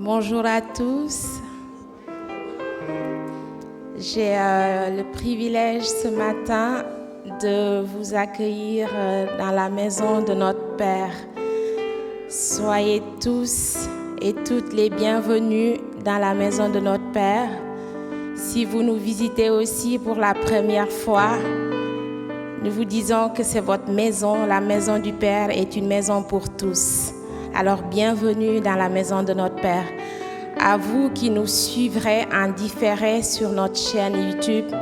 Bonjour à tous. J'ai le privilège ce matin de vous accueillir dans la maison de notre Père. Soyez tous et toutes les bienvenus dans la maison de notre Père. Si vous nous visitez aussi pour la première fois, nous vous disons que c'est votre maison. La maison du Père est une maison pour tous. Alors bienvenue dans la maison de notre Père. À vous qui nous suivrez en différé sur notre chaîne YouTube,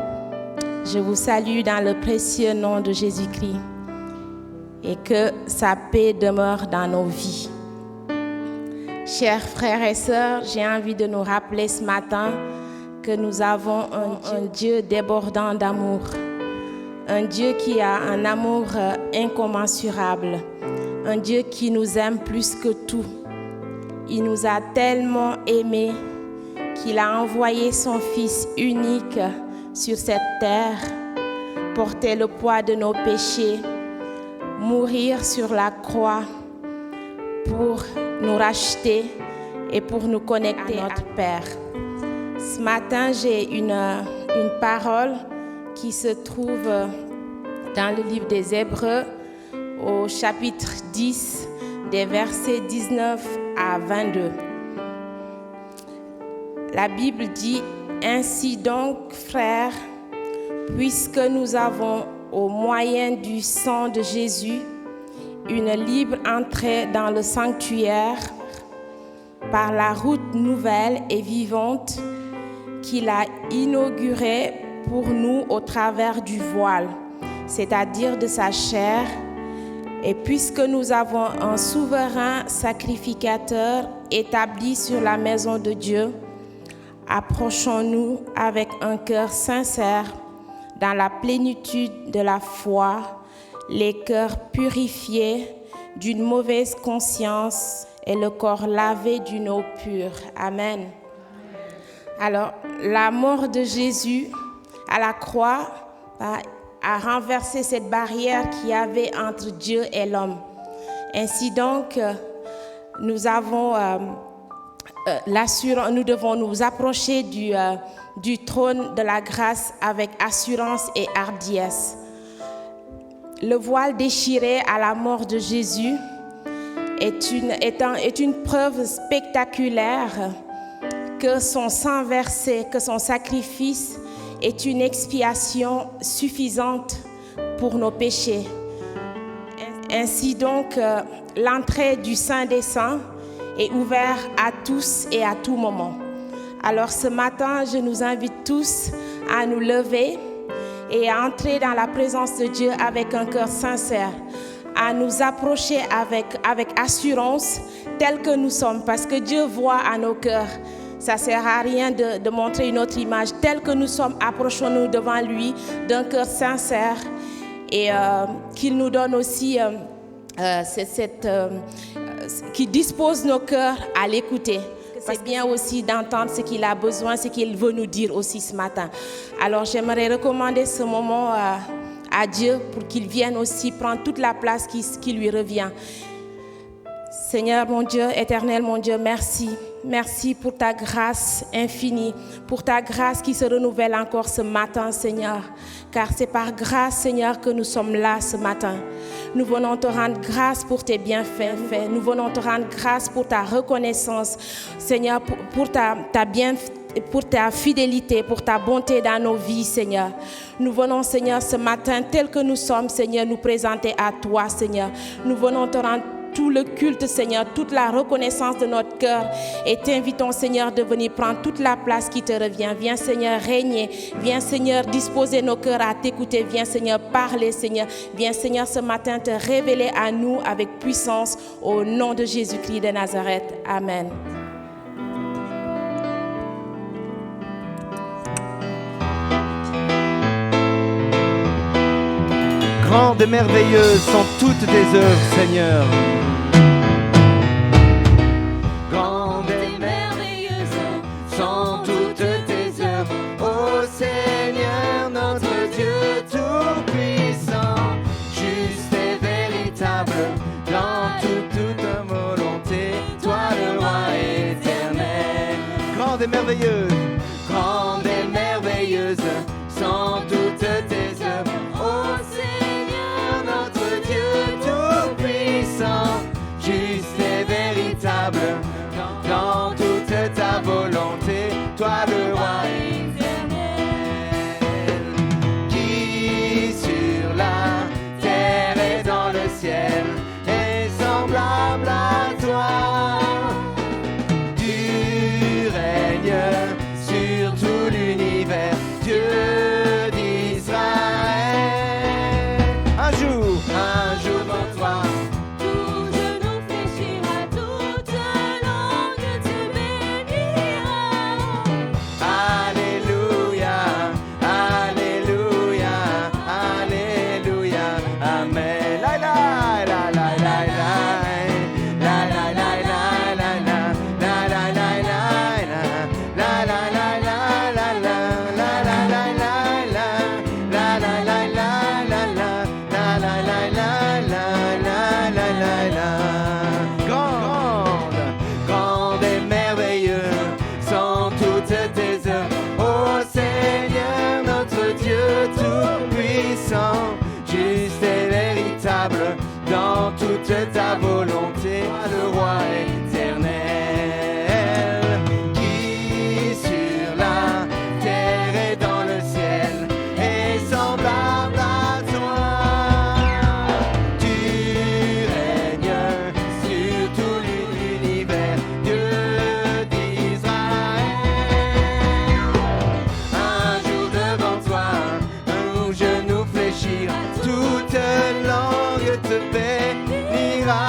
je vous salue dans le précieux nom de Jésus-Christ et que sa paix demeure dans nos vies. Chers frères et sœurs, j'ai envie de nous rappeler ce matin que nous avons un Dieu débordant d'amour, un Dieu qui a un amour incommensurable, un Dieu qui nous aime plus que tout. Il nous a tellement aimés qu'il a envoyé son Fils unique sur cette terre, porter le poids de nos péchés, mourir sur la croix pour nous racheter et pour nous connecter à notre Père. Ce matin, j'ai une parole qui se trouve dans le livre des Hébreux, au chapitre 10, des versets 19 à 22. La Bible dit: Ainsi donc, frères, puisque nous avons, au moyen du sang de Jésus, une libre entrée dans le sanctuaire par la route nouvelle et vivante qu'il a inaugurée pour nous au travers du voile, c'est-à-dire de sa chair. Et puisque nous avons un souverain sacrificateur établi sur la maison de Dieu, approchons-nous avec un cœur sincère, dans la plénitude de la foi, les cœurs purifiés d'une mauvaise conscience et le corps lavé d'une eau pure. Amen. Alors, la mort de Jésus à la croix a renversé cette barrière qu'il y avait entre Dieu et l'homme. Ainsi donc, nous avons l'assurance, nous devons nous approcher du trône de la grâce avec assurance et hardiesse. Le voile déchiré à la mort de Jésus est une preuve spectaculaire que son sang versé, que son sacrifice est une expiation suffisante pour nos péchés. Ainsi donc, l'entrée du Saint des Saints est ouverte à tous et à tout moment. Alors ce matin, je nous invite tous à nous lever et à entrer dans la présence de Dieu avec un cœur sincère, à nous approcher avec assurance tel que nous sommes, parce que Dieu voit à nos cœurs. Ça ne sert à rien de montrer une autre image. Tel que nous sommes, approchons-nous devant lui d'un cœur sincère et qu'il nous donne aussi, qu'il dispose nos cœurs à l'écouter. C'est bien aussi d'entendre ce qu'il a besoin, ce qu'il veut nous dire aussi ce matin. Alors j'aimerais recommander ce moment à Dieu pour qu'il vienne aussi prendre toute la place qui lui revient. Seigneur mon Dieu, éternel mon Dieu, merci. Merci pour ta grâce infinie, pour ta grâce qui se renouvelle encore ce matin, Seigneur. Car c'est par grâce, Seigneur, que nous sommes là ce matin. Nous venons te rendre grâce pour tes bienfaits. Nous venons te rendre grâce pour ta reconnaissance, Seigneur, pour ta fidélité, pour ta bonté dans nos vies, Seigneur. Nous venons, Seigneur, ce matin, tel que nous sommes, Seigneur, nous présenter à toi, Seigneur. Nous venons te rendre tout le culte, Seigneur, toute la reconnaissance de notre cœur et t'invitons, Seigneur, de venir prendre toute la place qui te revient. Viens, Seigneur, régner. Viens, Seigneur, disposer nos cœurs à t'écouter. Viens, Seigneur, parler, Seigneur. Viens, Seigneur, ce matin, te révéler à nous avec puissance au nom de Jésus-Christ de Nazareth. Amen. Grandes et merveilleuses sont toutes tes œuvres, Seigneur. Grandes et merveilleuses sont toutes tes œuvres, ô Seigneur, notre Dieu tout-puissant, juste et véritable dans toute ta volonté, toi le roi éternel. dans toute ta volonté, le roi éternel, qui sur la terre et dans le ciel est semblable à toi. Tu règnes sur tout l'univers, Dieu d'Israël. Un jour devant toi, un genou fléchira, toute langue te bénira.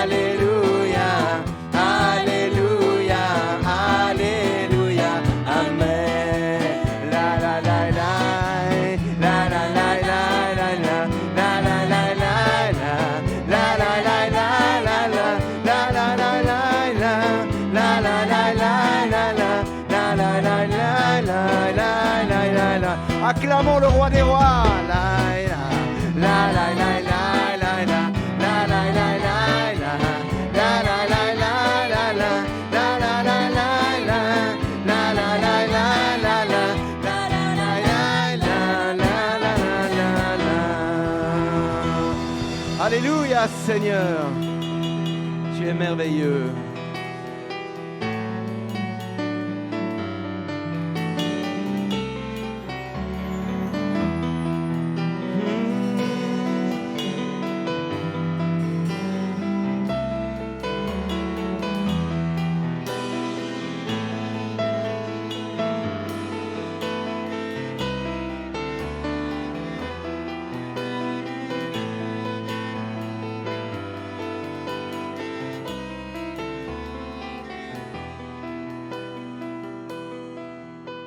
Alléluia, Alléluia, Alléluia, Amen. La la la la, la la la la la la, la la la la la, la la la la la la, la la la la la, la la la la la la, la la la la la la la la la. Acclamons le roi des rois. La la la la la la la, la la la la la, la la la la la la, la la la la la, la la la la la la, la la la la la la. Alléluia Seigneur, tu es merveilleux.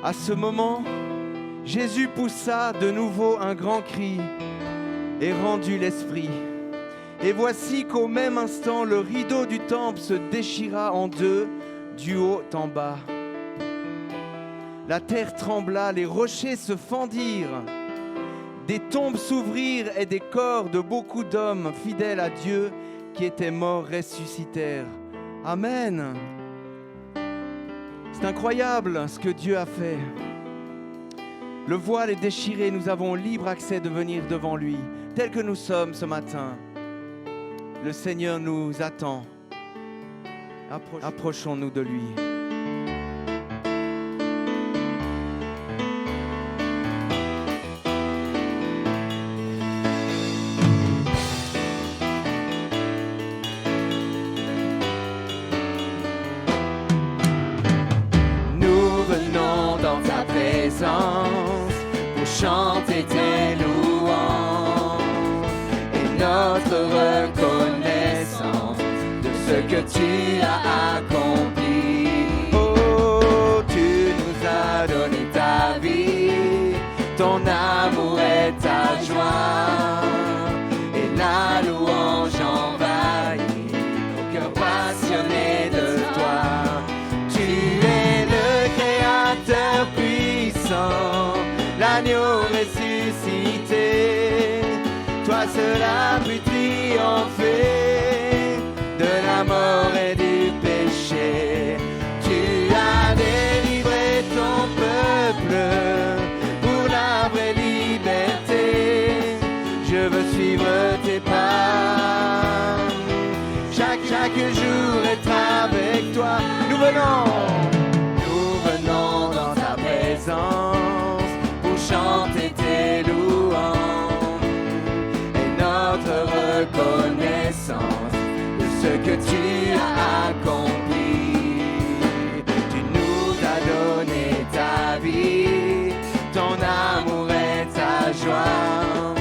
À ce moment, Jésus poussa de nouveau un grand cri et rendit l'esprit. Et voici qu'au même instant, le rideau du temple se déchira en deux, du haut en bas. La terre trembla, les rochers se fendirent, des tombes s'ouvrirent et des corps de beaucoup d'hommes fidèles à Dieu qui étaient morts ressuscitèrent. Amen. C'est incroyable ce que Dieu a fait. Le voile est déchiré, nous avons libre accès de venir devant lui, tel que nous sommes ce matin. Le Seigneur nous attend. Approchons-nous de lui. Pour chanter tes louanges et notre reconnaissance de ce que tu as accompli. Oh, tu nous as donné ta vie, ton amour et ta joie, et la louange envahit nos cœurs passionnés de toi. Tu es le Créateur puissant, l'agneau ressuscité, toi seul as pu triompher de la mort et du péché. Tu as délivré ton peuple pour la vraie liberté. Je veux suivre tes pas, chaque jour être avec toi. Nous venons dans ta présence pour chanter tes louanges et notre reconnaissance de ce que tu as accompli. Tu nous as donné ta vie, ton amour et ta joie,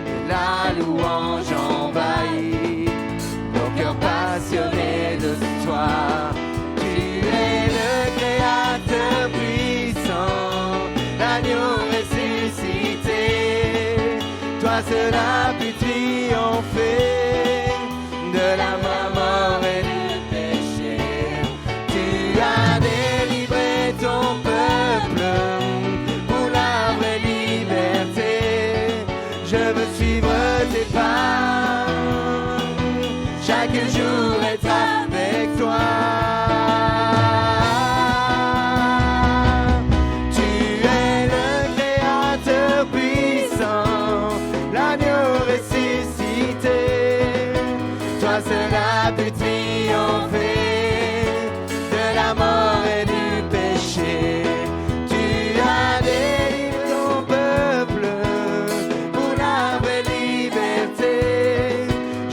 et la louange envahit nos cœurs passionnés de toi. Tu es le Créateur puissant, l'agneau ressuscité, toi seul as pu triompher de la mort et du péché. Tu as délivré ton peuple pour la vraie liberté. Je veux suivre tes pas, chaque jour être avec toi. Ressuscité,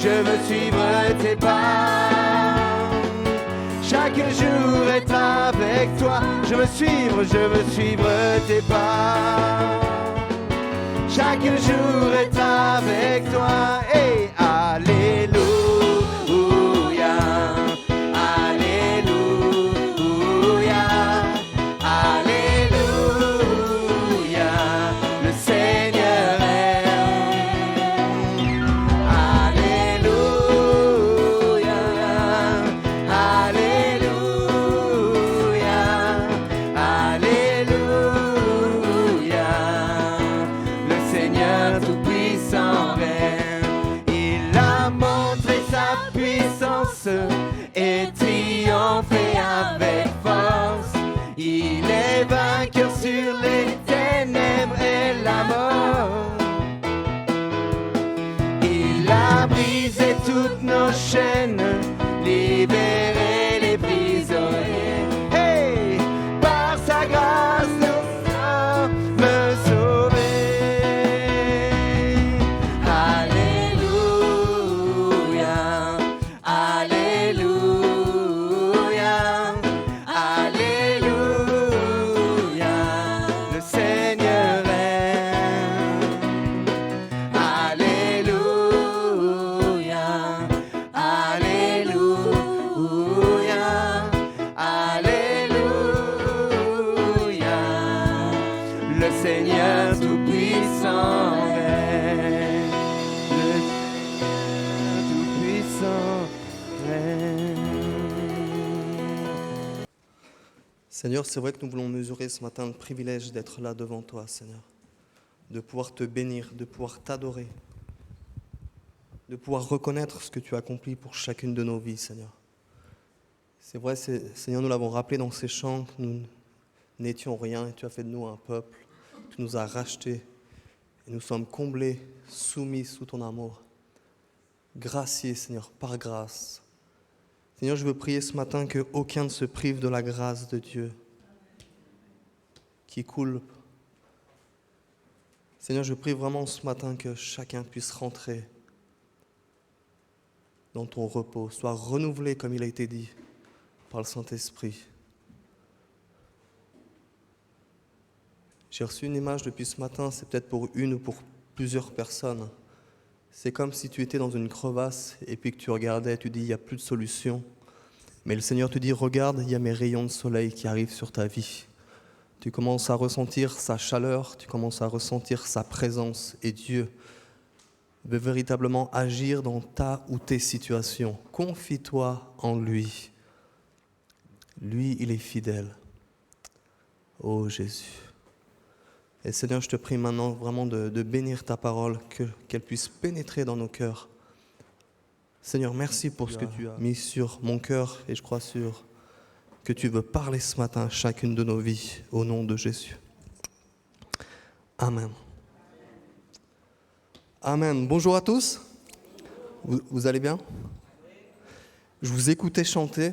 je veux suivre tes pas. Chaque jour être avec toi, je veux suivre tes pas. Chaque jour être avec toi, et alléluia, alléluia, alléluia, le Seigneur est. Alléluia, alléluia, alléluia, le Seigneur Tout-Puissant règne. Il a montré sa puissance et triomphé avec force. Il est vainqueur sur les ténèbres et la mort. Il a brisé toutes nos chaînes, libéré les prisonniers. Hey! Par sa grâce, nous sommes sauvés. Alléluia, alléluia, alléluia, le Seigneur règne. Alléluia, alléluia, alléluia, le Seigneur Tout-Puissant règne. Le Seigneur Tout-Puissant règne. Seigneur, c'est vrai que nous voulons mesurer ce matin le privilège d'être là devant toi, Seigneur, de pouvoir te bénir, de pouvoir t'adorer, de pouvoir reconnaître ce que tu as accompli pour chacune de nos vies, Seigneur. C'est vrai, Seigneur, nous l'avons rappelé dans ces chants, que nous n'étions rien et tu as fait de nous un peuple, tu nous as rachetés et nous sommes comblés, soumis sous ton amour. Graciés, Seigneur, par grâce. Seigneur, je veux prier ce matin qu'aucun ne se prive de la grâce de Dieu qui coule. Seigneur, je prie vraiment ce matin que chacun puisse rentrer dans ton repos, soit renouvelé comme il a été dit par le Saint-Esprit. J'ai reçu une image depuis ce matin, c'est peut-être pour une ou pour plusieurs personnes. C'est comme si tu étais dans une crevasse et puis que tu regardais, tu dis, il n'y a plus de solution. Mais le Seigneur te dit, regarde, il y a mes rayons de soleil qui arrivent sur ta vie. Tu commences à ressentir sa chaleur, tu commences à ressentir sa présence et Dieu veut véritablement agir dans ta ou tes situations. Confie-toi en lui. Lui, il est fidèle. Oh Jésus. Et Seigneur, je te prie maintenant vraiment de bénir ta parole, qu'elle puisse pénétrer dans nos cœurs. Seigneur, merci pour ce que tu as mis sur mon cœur et je crois que tu veux parler ce matin à chacune de nos vies, au nom de Jésus. Amen. Amen. Bonjour à tous. Vous allez bien ? Je vous écoutais chanter.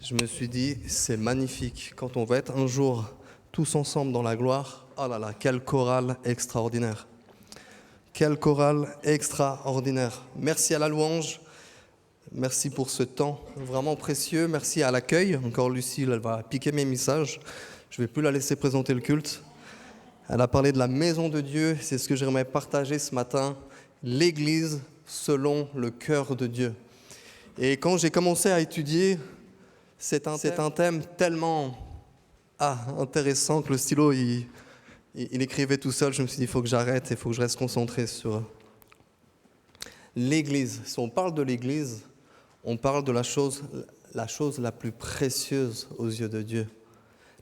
Je me suis dit, c'est magnifique. Quand on va être un jour tous ensemble dans la gloire, oh là là, quelle chorale extraordinaire. Quelle chorale extraordinaire. Merci à la louange. Merci pour ce temps vraiment précieux. Merci à l'accueil. Encore Lucille, elle va piquer mes messages. Je ne vais plus la laisser présenter le culte. Elle a parlé de la maison de Dieu. C'est ce que j'aimerais partager ce matin. L'Église selon le cœur de Dieu. Et quand j'ai commencé à étudier, c'est un thème tellement intéressant que le stylo, il écrivait tout seul. Je me suis dit, il faut que j'arrête et il faut que je reste concentré sur l'Église. Si on parle de l'Église, on parle de la chose la plus précieuse aux yeux de Dieu,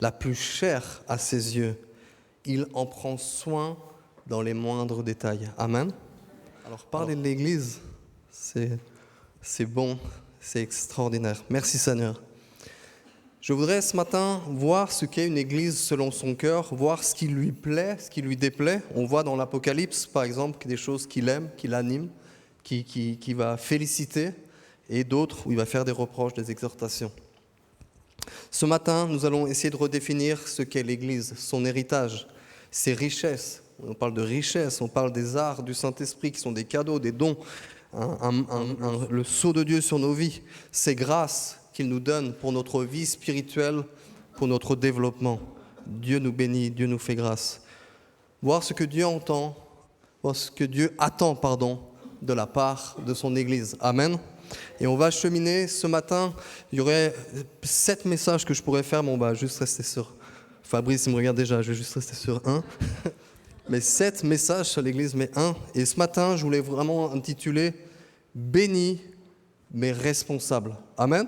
la plus chère à ses yeux. Il en prend soin dans les moindres détails. Amen. Alors parler de l'Église, c'est bon, c'est extraordinaire. Merci Seigneur. Je voudrais ce matin voir ce qu'est une Église selon son cœur, voir ce qui lui plaît, ce qui lui déplaît. On voit dans l'Apocalypse, par exemple, des choses qu'il aime, qu'il anime, qui va féliciter, et d'autres où il va faire des reproches, des exhortations. Ce matin, nous allons essayer de redéfinir ce qu'est l'Église, son héritage, ses richesses. On parle de richesses, on parle des arts du Saint-Esprit qui sont des cadeaux, des dons le sceau de Dieu sur nos vies. C'est grâce qu'il nous donne pour notre vie spirituelle, pour notre développement. Dieu nous bénit, Dieu nous fait grâce. Voir ce que Dieu entend, voir ce que Dieu attend, de la part de son Église. Amen. Et on va cheminer ce matin. Il y aurait 7 messages que je pourrais faire, mais on va juste rester sur... Fabrice, il me regarde déjà, je vais juste rester sur un. Mais 7 messages sur l'Église, mais un. Et ce matin, je voulais vraiment intituler « Bénis, mais responsables ». Amen.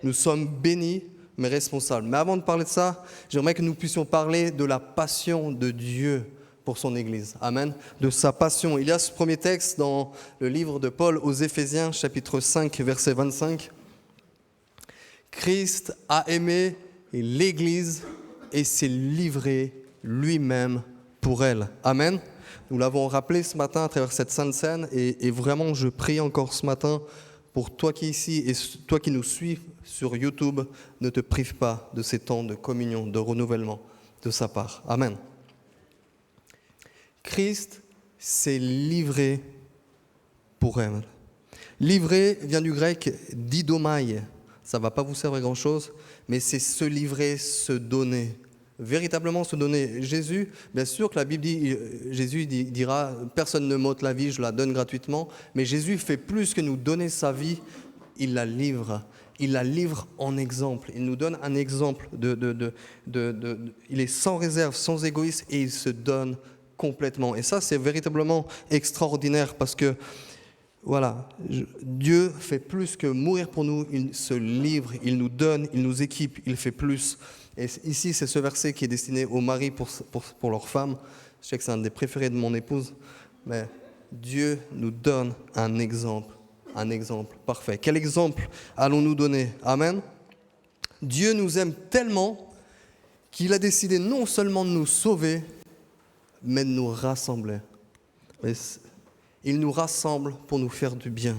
Nous sommes bénis, mais responsables. Mais avant de parler de ça, j'aimerais que nous puissions parler de la passion de Dieu pour son Église. Amen. De sa passion. Il y a ce premier texte dans le livre de Paul aux Éphésiens, chapitre 5, verset 25. « Christ a aimé l'Église et s'est livré lui-même pour elle. » Amen. Nous l'avons rappelé ce matin à travers cette sainte scène et vraiment je prie encore ce matin pour toi qui es ici et toi qui nous suis sur YouTube, ne te prive pas de ces temps de communion, de renouvellement de sa part. Amen. Christ s'est livré pour elle. Livrer vient du grec didomai. Ça ne va pas vous servir à grand-chose, mais c'est se livrer, se donner. Véritablement se donner. Jésus, bien sûr que la Bible dit, Jésus dira, personne ne m'ôte la vie, je la donne gratuitement, mais Jésus fait plus que nous donner sa vie, il la livre. Il la livre en exemple. Il nous donne un exemple il est sans réserve, sans égoïsme et il se donne complètement. Et ça, c'est véritablement extraordinaire parce que, voilà, Dieu fait plus que mourir pour nous. Il se livre, il nous donne, il nous équipe, il fait plus. Et ici, c'est ce verset qui est destiné aux maris pour leurs femmes. Je sais que c'est un des préférés de mon épouse, mais Dieu nous donne un exemple parfait. Quel exemple allons-nous donner? Amen. Dieu nous aime tellement qu'il a décidé non seulement de nous sauver, mais de nous rassembler. Il nous rassemble pour nous faire du bien.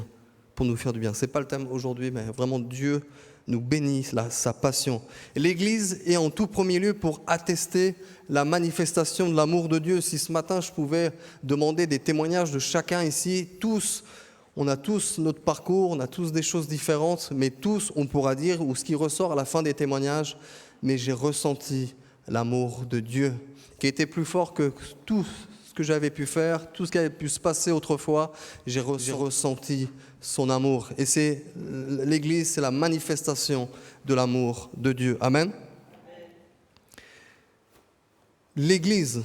Ce n'est pas le thème aujourd'hui, mais vraiment Dieu nous bénit, sa passion. Et l'Église est en tout premier lieu pour attester la manifestation de l'amour de Dieu. Si ce matin je pouvais demander des témoignages de chacun ici, on a tous notre parcours, on a tous des choses différentes, mais tous on pourra dire, ou ce qui ressort à la fin des témoignages, mais j'ai ressenti l'amour de Dieu, qui était plus fort que tout ce que j'avais pu faire, tout ce qui avait pu se passer autrefois, j'ai ressenti son amour. Et l'Église, c'est la manifestation de l'amour de Dieu. Amen. L'Église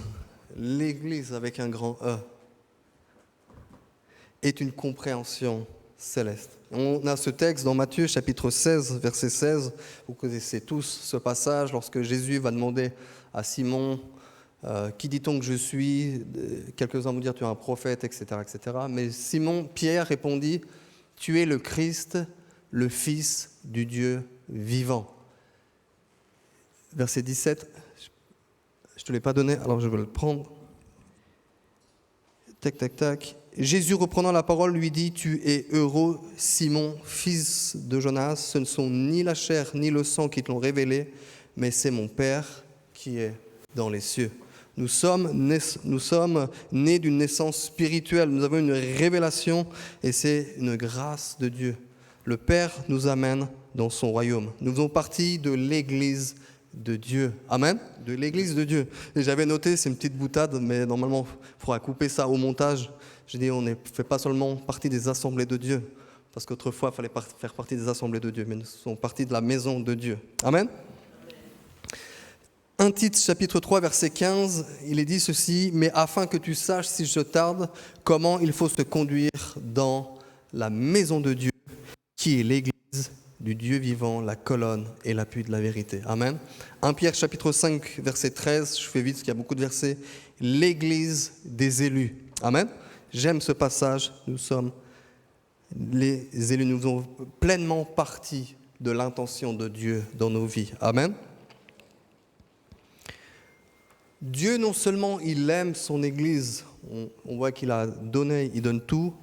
avec un grand E, est une compréhension céleste. On a ce texte dans Matthieu, chapitre 16, verset 16. Vous connaissez tous ce passage, lorsque Jésus va demander à Simon, qui dit-on que je suis? Quelques-uns vont dire, tu es un prophète, etc., etc. Mais Pierre répondit, tu es le Christ, le Fils du Dieu vivant. Verset 17, je ne te l'ai pas donné, alors je vais le prendre. Tac, tac, tac. Jésus, reprenant la parole, lui dit, tu es heureux, Simon, fils de Jonas, ce ne sont ni la chair ni le sang qui te l'ont révélé, mais c'est mon Père qui est dans les cieux. Nous sommes nés d'une naissance spirituelle, nous avons une révélation et c'est une grâce de Dieu. Le Père nous amène dans son royaume. Nous faisons partie de l'Église de Dieu. Amen. De l'Église de Dieu. Et j'avais noté, c'est une petite boutade, mais normalement, il faudra couper ça au montage. J'ai dit, on ne fait pas seulement partie des assemblées de Dieu, parce qu'autrefois, il fallait faire partie des assemblées de Dieu, mais nous sommes partie de la maison de Dieu. Amen. 1 Tite, chapitre 3, verset 15, il est dit ceci, « Mais afin que tu saches, si je tarde, comment il faut se conduire dans la maison de Dieu, qui est l'Église du Dieu vivant, la colonne et l'appui de la vérité. » Amen. 1 Pierre, chapitre 5, verset 13, je fais vite parce qu'il y a beaucoup de versets, « L'Église des élus. » Amen. J'aime ce passage, nous sommes les élus, nous faisons pleinement partie de l'intention de Dieu dans nos vies. Amen. Dieu, non seulement il aime son Église, on voit qu'il a donné, il donne tout,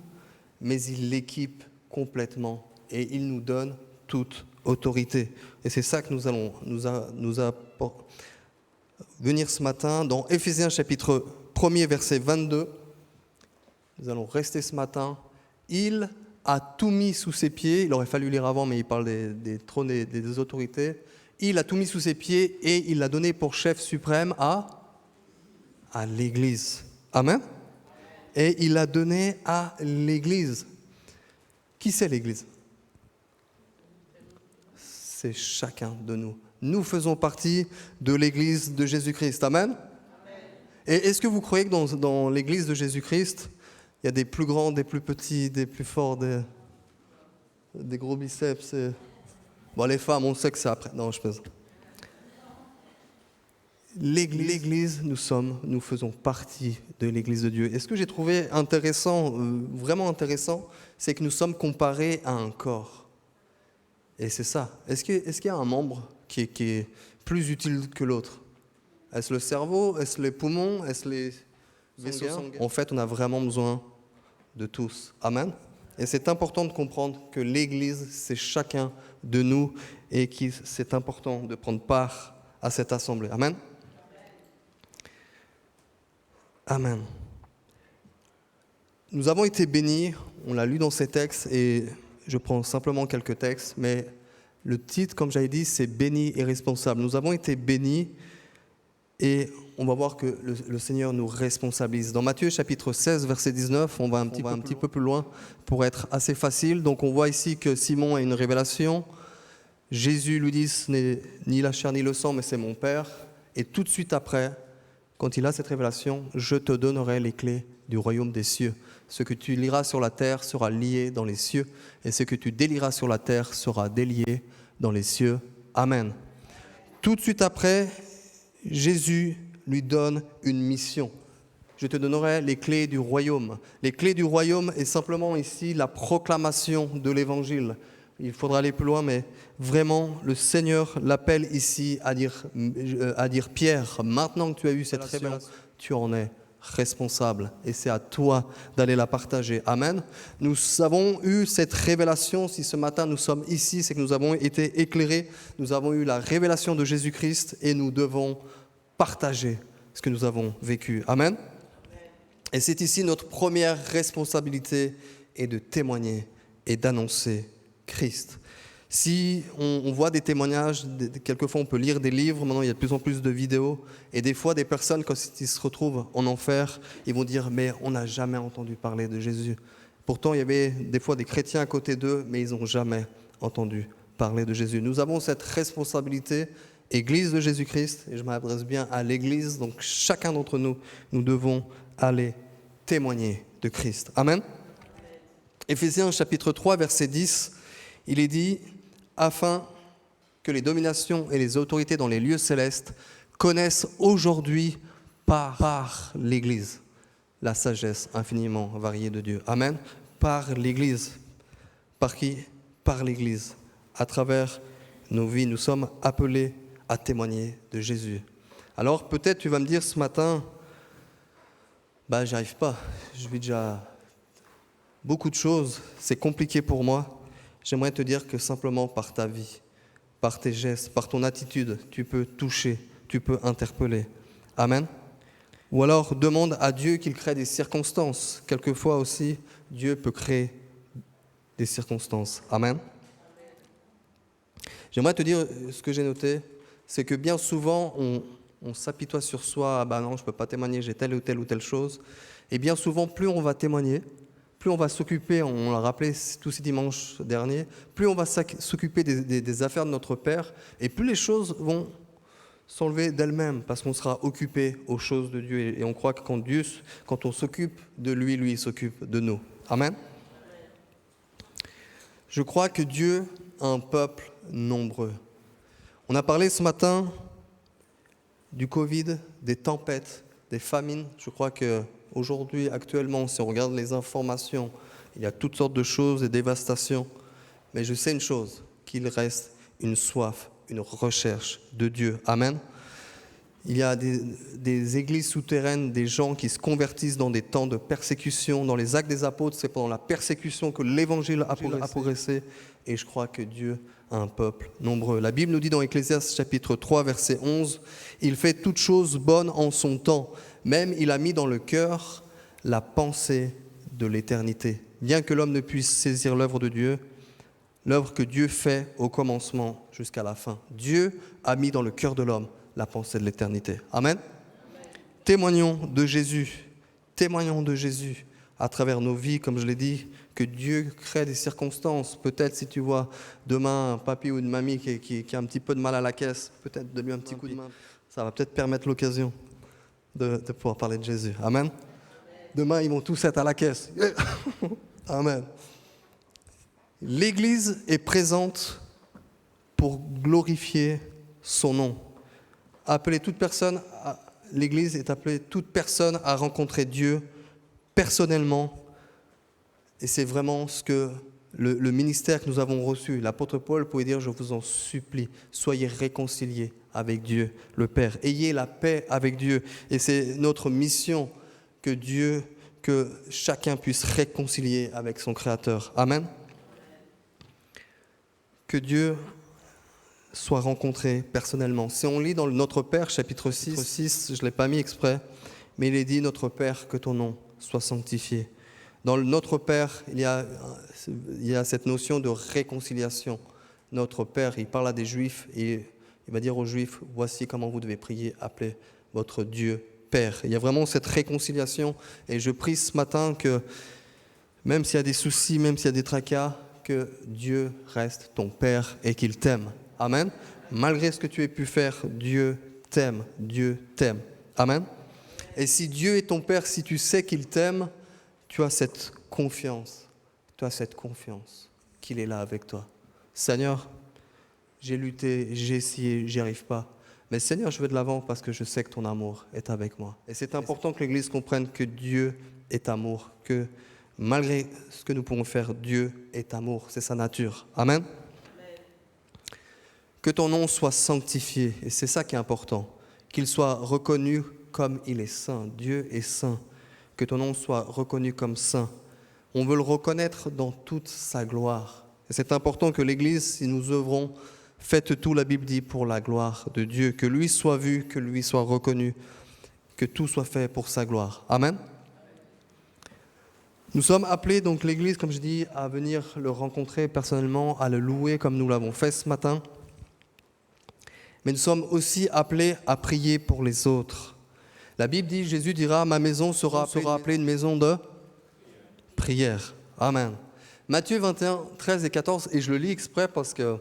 mais il l'équipe complètement et il nous donne toute autorité. Et c'est ça que nous allons venir ce matin dans Éphésiens chapitre 1er verset 22. Nous allons rester ce matin Il a tout mis sous ses pieds. Il aurait fallu lire avant, mais il parle des trônes et des autorités. Il a tout mis sous ses pieds et il l'a donné pour chef suprême à l'Église. Amen. Et il l'a donné à l'Église. Qui c'est l'Église? C'est chacun de nous. Nous faisons partie de l'Église de Jésus-Christ. Amen. Et est-ce que vous croyez que dans l'Église de Jésus-Christ, il y a des plus grands, des plus petits, des plus forts, des gros biceps Bon, les femmes, on sait que c'est après. Non, je plaisante. L'Église, nous faisons partie de l'Église de Dieu. Et ce que j'ai trouvé intéressant, vraiment intéressant, c'est que nous sommes comparés à un corps. Et c'est ça. Est-ce qu'il y a un membre qui est plus utile que l'autre? Est-ce le cerveau? Est-ce les poumons? Est-ce les vaisseaux sanguins? En fait, on a vraiment besoin de tous. Amen. Et c'est important de comprendre que l'Église, c'est chacun de nous et que c'est important de prendre part à cette assemblée. Amen. Amen. Nous avons été bénis, on l'a lu dans ces textes et je prends simplement quelques textes, mais le titre, comme j'avais dit, c'est « Bénis et responsable ». Nous avons été bénis et on va voir que le Seigneur nous responsabilise. Dans Matthieu chapitre 16, verset 19, on va un petit peu plus loin pour être assez facile. Donc on voit ici que Simon a une révélation. Jésus lui dit « Ce n'est ni la chair ni le sang, mais c'est mon Père ». Et tout de suite après, quand il a cette révélation, « Je te donnerai les clés du royaume des cieux. Ce que tu liras sur la terre sera lié dans les cieux, et ce que tu délieras sur la terre sera délié dans les cieux. Amen. » Tout de suite après, Jésus lui donne une mission. Je te donnerai les clés du royaume. Les clés du royaume est simplement ici la proclamation de l'évangile. Il faudra aller plus loin, mais vraiment, le Seigneur l'appelle ici à dire Pierre, maintenant que tu as eu cette révélation, tu en es responsable et c'est à toi d'aller la partager. Amen. Nous avons eu cette révélation. Si ce matin nous sommes ici, c'est que nous avons été éclairés. Nous avons eu la révélation de Jésus-Christ et nous devons partager ce que nous avons vécu. Amen. Et c'est ici notre première responsabilité est de témoigner et d'annoncer Christ. Si on voit des témoignages, quelquefois on peut lire des livres, maintenant il y a de plus en plus de vidéos, et des fois des personnes, quand ils se retrouvent en enfer, ils vont dire « mais on n'a jamais entendu parler de Jésus ». Pourtant il y avait des fois des chrétiens à côté d'eux, mais ils n'ont jamais entendu parler de Jésus. Nous avons cette responsabilité, Église de Jésus-Christ, et je m'adresse bien à l'Église, donc chacun d'entre nous, nous devons aller témoigner de Christ. Amen. Éphésiens chapitre 3, verset 10, il est dit « Afin que les dominations et les autorités dans les lieux célestes connaissent aujourd'hui par l'Église la sagesse infiniment variée de Dieu. » Amen. Par l'Église. Par qui? Par l'Église. À travers nos vies, nous sommes appelés à témoigner de Jésus. Alors peut-être tu vas me dire ce matin, j'y arrive pas, je vis déjà beaucoup de choses, c'est compliqué pour moi. J'aimerais te dire que simplement par ta vie, par tes gestes, par ton attitude, tu peux toucher, tu peux interpeller. Amen. Ou alors demande à Dieu qu'il crée des circonstances. Quelquefois aussi, Dieu peut créer des circonstances. Amen. J'aimerais te dire ce que j'ai noté, c'est que bien souvent, on s'apitoie sur soi, non, je ne peux pas témoigner, j'ai telle ou telle chose. Et bien souvent, plus on va témoigner, plus on va s'occuper, on l'a rappelé tous ces dimanches derniers, plus on va s'occuper des affaires de notre Père, et plus les choses vont s'enlever d'elles-mêmes, parce qu'on sera occupé aux choses de Dieu. Et on croit que quand on s'occupe de lui, lui il s'occupe de nous. Amen. Je crois que Dieu a un peuple nombreux. On a parlé ce matin du Covid, des tempêtes, des famines. Je crois qu'aujourd'hui, actuellement, si on regarde les informations, il y a toutes sortes de choses, des dévastations. Mais je sais une chose, qu'il reste une soif, une recherche de Dieu. Amen. Il y a des églises souterraines, des gens qui se convertissent dans des temps de persécution. Dans les Actes des Apôtres, c'est pendant la persécution que l'Évangile a progressé. Et je crois que Dieu a un peuple nombreux. La Bible nous dit dans Ecclésiaste chapitre 3, verset 11, « Il fait toutes choses bonnes en son temps. Même il a mis dans le cœur la pensée de l'éternité. Bien que l'homme ne puisse saisir l'œuvre de Dieu, l'œuvre que Dieu fait au commencement jusqu'à la fin. Dieu a mis dans le cœur de l'homme la pensée de l'éternité. Amen. Témoignons de Jésus à travers nos vies, comme je l'ai dit, que Dieu crée des circonstances. Peut-être si tu vois demain un papy ou une mamie qui a un petit peu de mal à la caisse, peut-être donne-lui un petit coup de main. Ça va peut-être permettre l'occasion de pouvoir parler de Jésus. Amen. Demain, ils vont tous être à la caisse. Amen. L'Église est présente pour glorifier son nom. L'Église est appelée toute personne à rencontrer Dieu personnellement. Et c'est vraiment ce que le ministère que nous avons reçu. L'apôtre Paul pouvait dire, je vous en supplie, soyez réconciliés avec Dieu, le Père. Ayez la paix avec Dieu. Et c'est notre mission que chacun puisse réconcilier avec son Créateur. Amen. Que Dieu soit rencontré personnellement. Si on lit dans le Notre Père, chapitre 6, je ne l'ai pas mis exprès, mais il est dit, Notre Père, que ton nom soit sanctifié. Dans le Notre Père, il y a cette notion de réconciliation. Notre Père, il parle à des Juifs et il va dire aux Juifs, voici comment vous devez prier, appelez votre Dieu Père. Il y a vraiment cette réconciliation et je prie ce matin que même s'il y a des soucis, même s'il y a des tracas, que Dieu reste ton Père et qu'il t'aime. Amen. Malgré ce que tu aies pu faire, Dieu t'aime. Dieu t'aime. Amen. Et si Dieu est ton Père, si tu sais qu'il t'aime, tu as cette confiance. Tu as cette confiance qu'il est là avec toi. Seigneur, j'ai lutté, j'ai essayé, j'y arrive pas. Mais Seigneur, je vais de l'avant parce que je sais que ton amour est avec moi. Et c'est important que l'Église comprenne que Dieu est amour, que malgré ce que nous pouvons faire, Dieu est amour. C'est sa nature. Amen. Que ton nom soit sanctifié, et c'est ça qui est important, qu'il soit reconnu comme il est saint. Dieu est saint. Que ton nom soit reconnu comme saint. On veut le reconnaître dans toute sa gloire. Et c'est important que l'Église, si nous œuvrons, faites tout, la Bible dit, pour la gloire de Dieu. Que lui soit vu, que lui soit reconnu, que tout soit fait pour sa gloire. Amen. Nous sommes appelés, donc l'Église, comme je dis, à venir le rencontrer personnellement, à le louer comme nous l'avons fait ce matin. Mais nous sommes aussi appelés à prier pour les autres. La Bible dit, Jésus dira, ma maison sera appelée une maison de prière. Amen. Matthieu 21, 13 et 14, et je le lis exprès parce qu'il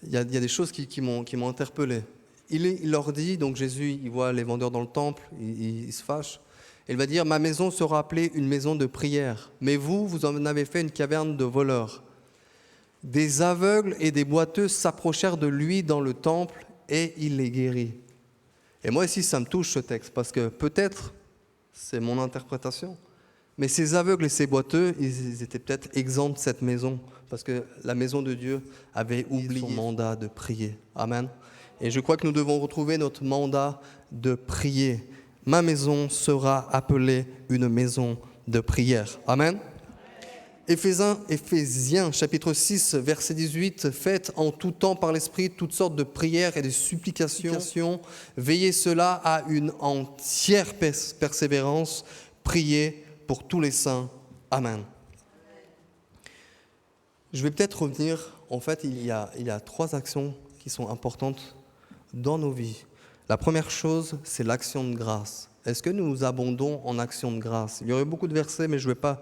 y a des choses qui m'ont interpellé. Il leur dit, donc Jésus, il voit les vendeurs dans le temple, il se fâche. Il va dire, ma maison sera appelée une maison de prière, mais vous en avez fait une caverne de voleurs. Des aveugles et des boiteux s'approchèrent de lui dans le temple et il les guérit. Et moi ici, ça me touche ce texte, parce que peut-être, c'est mon interprétation, mais ces aveugles et ces boiteux, ils étaient peut-être exempts de cette maison, parce que la maison de Dieu avait oublié son mandat de prier. Amen. Et je crois que nous devons retrouver notre mandat de prier. Ma maison sera appelée une maison de prière. Amen. Éphésiens, chapitre 6, verset 18, faites en tout temps par l'Esprit toutes sortes de prières et de supplications. Veillez cela à une entière persévérance. Priez pour tous les saints. Amen. Je vais peut-être revenir. En fait, il y a 3 actions qui sont importantes dans nos vies. La première chose, c'est l'action de grâce. Est-ce que nous abondons en action de grâce? Il y aurait beaucoup de versets, mais je ne vais pas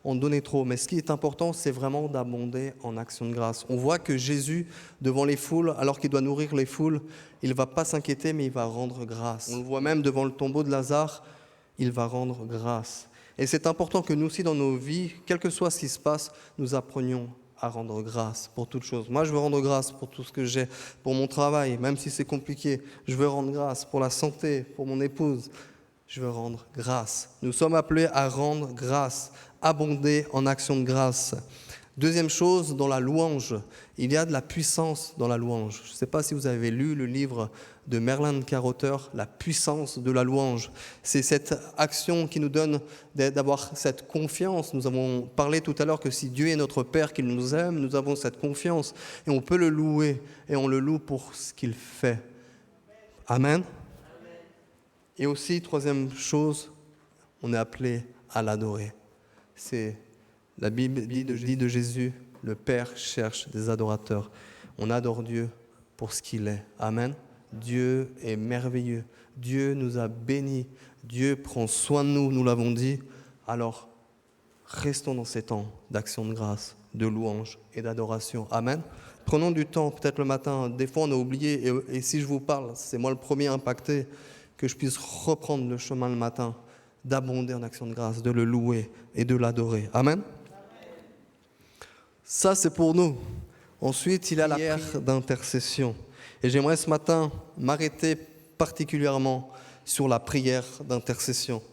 en donner trop. Mais ce qui est important, c'est vraiment d'abonder en action de grâce. On voit que Jésus, devant les foules, alors qu'il doit nourrir les foules, il ne va pas s'inquiéter, mais il va rendre grâce. On le voit même devant le tombeau de Lazare, il va rendre grâce. Et c'est important que nous aussi, dans nos vies, quel que soit ce qui se passe, nous apprenions à rendre grâce pour toutes choses. Moi, je veux rendre grâce pour tout ce que j'ai, pour mon travail, même si c'est compliqué. Je veux rendre grâce pour la santé, pour mon épouse. Je veux rendre grâce. Nous sommes appelés à rendre grâce, abonder en action de grâce. Deuxième chose, dans la louange, il y a de la puissance dans la louange. Je ne sais pas si vous avez lu le livre de Merlin Carotter, La puissance de la louange. C'est cette action qui nous donne d'avoir cette confiance. Nous avons parlé tout à l'heure que si Dieu est notre Père, qu'il nous aime, nous avons cette confiance et on peut le louer et on le loue pour ce qu'il fait. Amen. Et aussi, troisième chose, on est appelé à l'adorer. La Bible dit de Jésus, le Père cherche des adorateurs. On adore Dieu pour ce qu'il est. Amen. Dieu est merveilleux. Dieu nous a bénis. Dieu prend soin de nous, nous l'avons dit. Alors, restons dans ces temps d'action de grâce, de louange et d'adoration. Amen. Prenons du temps, peut-être le matin. Des fois, on a oublié. Et si je vous parle, c'est moi le premier impacté, que je puisse reprendre le chemin le matin, d'abonder en action de grâce, de le louer et de l'adorer. Amen. Ça, c'est pour nous. Ensuite, il y a la prière d'intercession. Et j'aimerais ce matin m'arrêter particulièrement sur la prière d'intercession.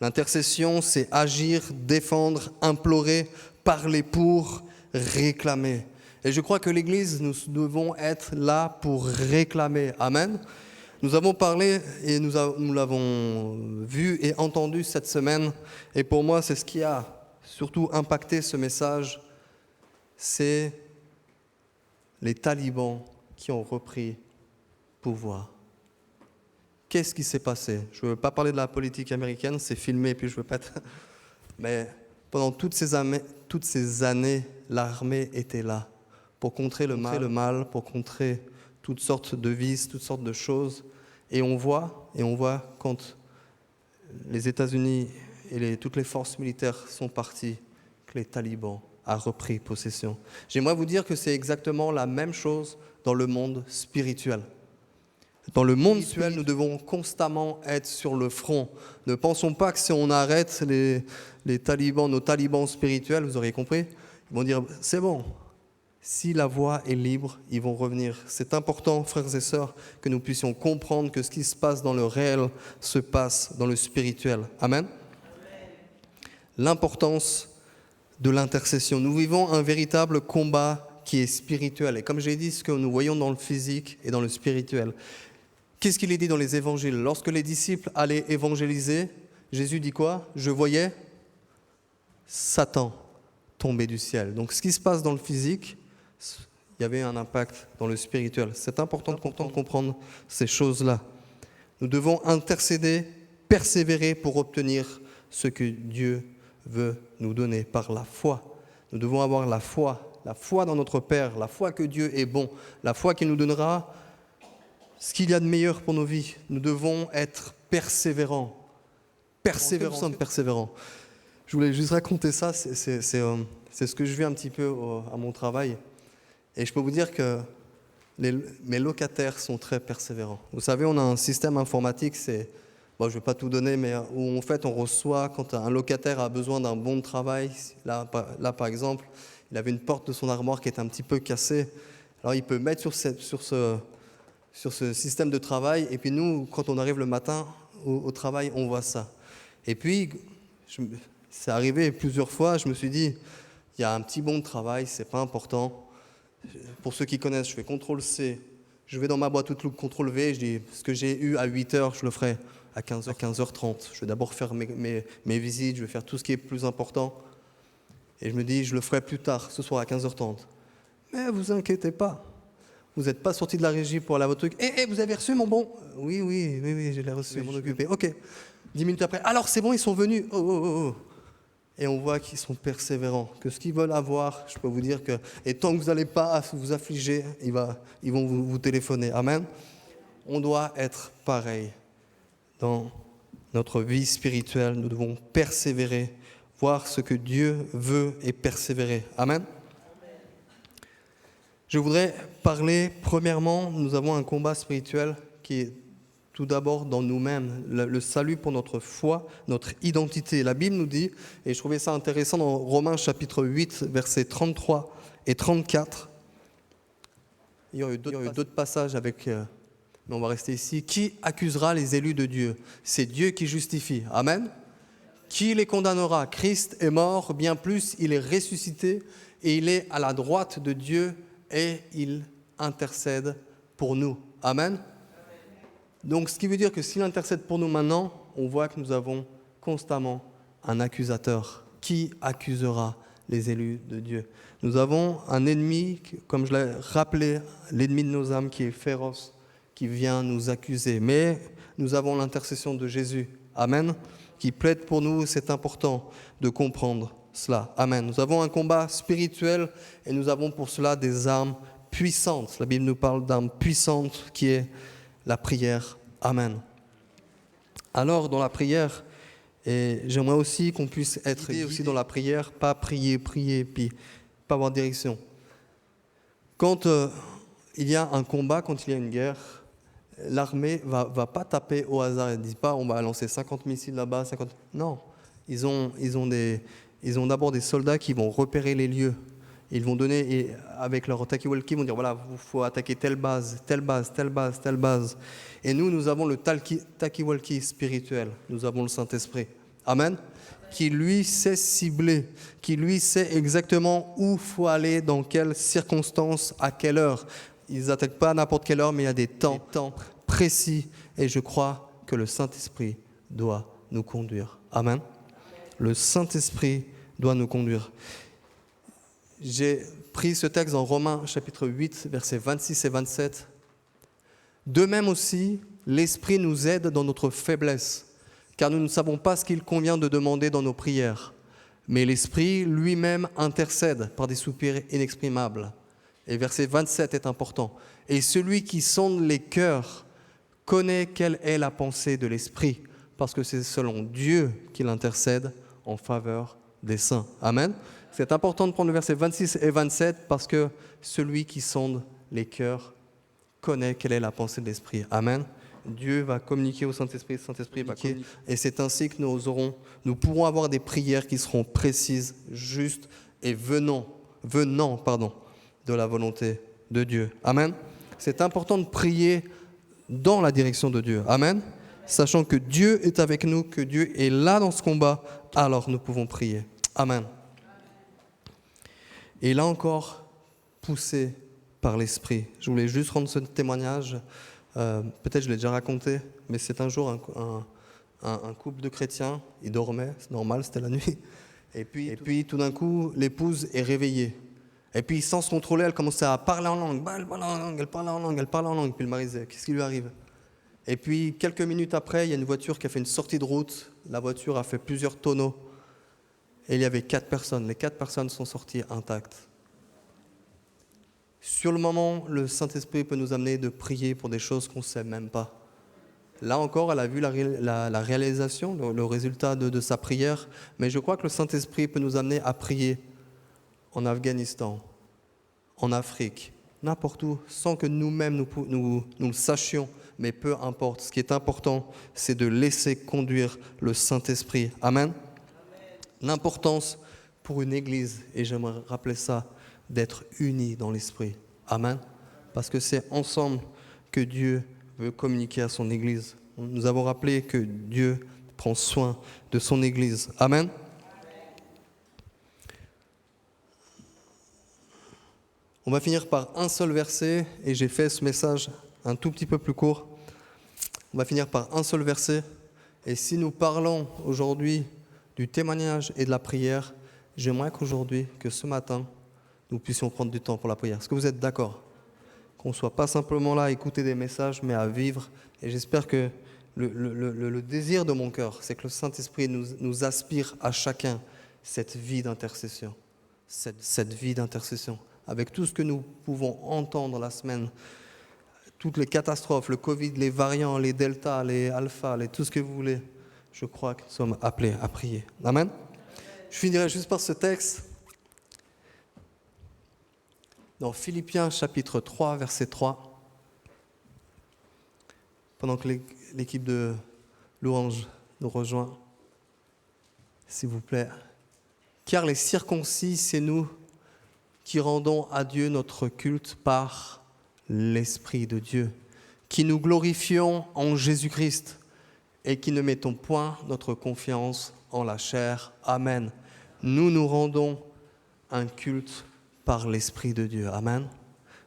L'intercession, c'est agir, défendre, implorer, parler pour, réclamer. Et je crois que l'Église, nous devons être là pour réclamer. Amen. Nous avons parlé et nous l'avons vu et entendu cette semaine. Et pour moi, c'est ce qui a surtout impacté ce message. C'est les talibans qui ont repris pouvoir. Qu'est-ce qui s'est passé? Je ne veux pas parler de la politique américaine, c'est filmé, puis je veux pas... Mais pendant toutes ces années, l'armée était là pour contrer le mal, pour contrer toutes sortes de vices, toutes sortes de choses. Et on voit quand les États-Unis et toutes les forces militaires sont partis, que les talibans ont repris possession. J'aimerais vous dire que c'est exactement la même chose dans le monde spirituel. Dans le monde spirituel, nous devons constamment être sur le front. Ne pensons pas que si on arrête les talibans, nos talibans spirituels, vous aurez compris, ils vont dire « c'est bon ». Si la voie est libre, ils vont revenir. C'est important, frères et sœurs, que nous puissions comprendre que ce qui se passe dans le réel se passe dans le spirituel. Amen. L'importance de l'intercession. Nous vivons un véritable combat qui est spirituel. Et comme j'ai dit, ce que nous voyons dans le physique et dans le spirituel. Qu'est-ce qu'il est dit dans les évangiles? Lorsque les disciples allaient évangéliser, Jésus dit quoi? Je voyais Satan tomber du ciel. Donc ce qui se passe dans le physique, il y avait un impact dans le spirituel. C'est important de comprendre ces choses-là. Nous devons intercéder, persévérer pour obtenir ce que Dieu veut nous donner par la foi. Nous devons avoir la foi dans notre Père, la foi que Dieu est bon, la foi qu'il nous donnera ce qu'il y a de meilleur pour nos vies. Nous devons être persévérants. Persévérants. Je voulais juste raconter ça, c'est ce que je vis un petit peu à mon travail. Et je peux vous dire que mes locataires sont très persévérants. Vous savez, on a un système informatique, je ne vais pas tout donner, mais où en fait on reçoit, quand un locataire a besoin d'un bon de travail, là par exemple, il avait une porte de son armoire qui est un petit peu cassée, alors il peut mettre sur ce système de travail, et puis nous, quand on arrive le matin au travail, on voit ça. Et puis, c'est arrivé plusieurs fois, je me suis dit, il y a un petit bon de travail, c'est pas important. Pour ceux qui connaissent, je fais CTRL-C, je vais dans ma boîte Outlook, CTRL-V, je dis, ce que j'ai eu à 8h, je le ferai à 15h30. Je vais d'abord faire mes visites, je vais faire tout ce qui est plus important. Et je me dis, je le ferai plus tard, ce soir à 15h30. Mais vous inquiétez pas, vous n'êtes pas sorti de la régie pour aller à votre truc. Vous avez reçu mon bon? Oui, je l'ai reçu, je m'en occupé. Ok, 10 minutes après, alors c'est bon, ils sont venus. Oh. Et on voit qu'ils sont persévérants, que ce qu'ils veulent avoir, je peux vous dire que... Et tant que vous n'allez pas vous affliger, ils vont vous téléphoner. Amen. On doit être pareil. Dans notre vie spirituelle, nous devons persévérer, voir ce que Dieu veut et persévérer. Amen. Je voudrais parler, premièrement, nous avons un combat spirituel qui est tout d'abord dans nous-mêmes, le salut pour notre foi, notre identité. La Bible nous dit, et je trouvais ça intéressant dans Romains chapitre 8, versets 33 et 34, il y a eu d'autres passages avec... mais on va rester ici. Qui accusera les élus de Dieu? C'est Dieu qui justifie. Amen. Qui les condamnera? Christ est mort, bien plus, il est ressuscité et il est à la droite de Dieu et il intercède pour nous. Amen. Donc, ce qui veut dire que s'il intercède pour nous maintenant, on voit que nous avons constamment un accusateur. Qui accusera les élus de Dieu? Nous avons un ennemi, comme je l'ai rappelé, l'ennemi de nos âmes qui est féroce, qui vient nous accuser. Mais nous avons l'intercession de Jésus, amen, qui plaide pour nous. C'est important de comprendre cela. Amen. Nous avons un combat spirituel et nous avons pour cela des armes puissantes. La Bible nous parle d'armes puissantes qui est la prière. Amen. Alors, dans la prière, et j'aimerais aussi qu'on puisse être guidé aussi dans la prière, pas prier, puis pas avoir de direction. Quand il y a un combat, quand il y a une guerre, l'armée va pas taper au hasard. Ils ne disent pas on va lancer 50 missiles là-bas, 50... Non, ils ont d'abord des soldats qui vont repérer les lieux. Ils vont donner, et avec leur talkie-walkie, ils vont dire voilà, il faut attaquer telle base, telle base, telle base, telle base. Et nous avons le talkie-walkie spirituel. Nous avons le Saint-Esprit. Amen. Qui lui sait cibler, qui lui sait exactement où il faut aller, dans quelles circonstances, à quelle heure. Ils n'attaquent pas à n'importe quelle heure, mais il y a des temps précis. Et je crois que le Saint-Esprit doit nous conduire. Amen. Le Saint-Esprit doit nous conduire. J'ai pris ce texte dans Romains chapitre 8, versets 26 et 27. De même aussi, l'Esprit nous aide dans notre faiblesse, car nous ne savons pas ce qu'il convient de demander dans nos prières. Mais l'Esprit lui-même intercède par des soupirs inexprimables. Et verset 27 est important. Et celui qui sonde les cœurs connaît quelle est la pensée de l'Esprit, parce que c'est selon Dieu qu'il intercède en faveur des saints. Amen. C'est important de prendre le verset 26 et 27 parce que celui qui sonde les cœurs connaît quelle est la pensée de l'Esprit. Amen. Dieu va communiquer au Saint-Esprit, le Saint-Esprit va communiquer. Et c'est ainsi que nous pourrons avoir des prières qui seront précises, justes et venant de la volonté de Dieu. Amen. C'est important de prier dans la direction de Dieu. Amen. Sachant que Dieu est avec nous, que Dieu est là dans ce combat, alors nous pouvons prier. Amen. Et là encore, poussé par l'Esprit. Je voulais juste rendre ce témoignage. Peut-être je l'ai déjà raconté, mais c'est un jour un couple de chrétiens, ils dormaient, c'est normal, c'était la nuit. Et puis tout d'un coup, l'épouse est réveillée. Et puis sans se contrôler, elle commençait à parler en langue. Elle parle en langue. Puis le mari disait, qu'est-ce qui lui arrive ? Et puis quelques minutes après, il y a une voiture qui a fait une sortie de route. La voiture a fait plusieurs tonneaux. Et il y avait 4 personnes. Les 4 personnes sont sorties intactes. Sur le moment, le Saint-Esprit peut nous amener de prier pour des choses qu'on ne sait même pas. Là encore, elle a vu la réalisation, le résultat de sa prière. Mais je crois que le Saint-Esprit peut nous amener à prier en Afghanistan, en Afrique, n'importe où, sans que nous-mêmes nous le sachions. Mais peu importe. Ce qui est important, c'est de laisser conduire le Saint-Esprit. Amen. L'importance pour une église, et j'aimerais rappeler ça, d'être unis dans l'esprit. Amen. Parce que c'est ensemble que Dieu veut communiquer à son église. Nous avons rappelé que Dieu prend soin de son église. Amen. On va finir par un seul verset, et j'ai fait ce message un tout petit peu plus court. On va finir par un seul verset. Et si nous parlons aujourd'hui du témoignage et de la prière, j'aimerais qu'aujourd'hui, que ce matin, nous puissions prendre du temps pour la prière. Est-ce que vous êtes d'accord ? Qu'on ne soit pas simplement là à écouter des messages, mais à vivre. Et j'espère que le désir de mon cœur, c'est que le Saint-Esprit nous aspire à chacun cette vie d'intercession. Cette vie d'intercession. Avec tout ce que nous pouvons entendre la semaine, toutes les catastrophes, le Covid, les variants, les deltas, les alphas, tout ce que vous voulez, je crois que nous sommes appelés à prier. Amen. Je finirai juste par ce texte. Dans Philippiens chapitre 3, verset 3, pendant que l'équipe de louange nous rejoint, s'il vous plaît. Car les circoncis, c'est nous qui rendons à Dieu notre culte par l'Esprit de Dieu, qui nous glorifions en Jésus-Christ et qui ne mettons point notre confiance en la chair. Amen. Nous nous rendons un culte par l'Esprit de Dieu. Amen.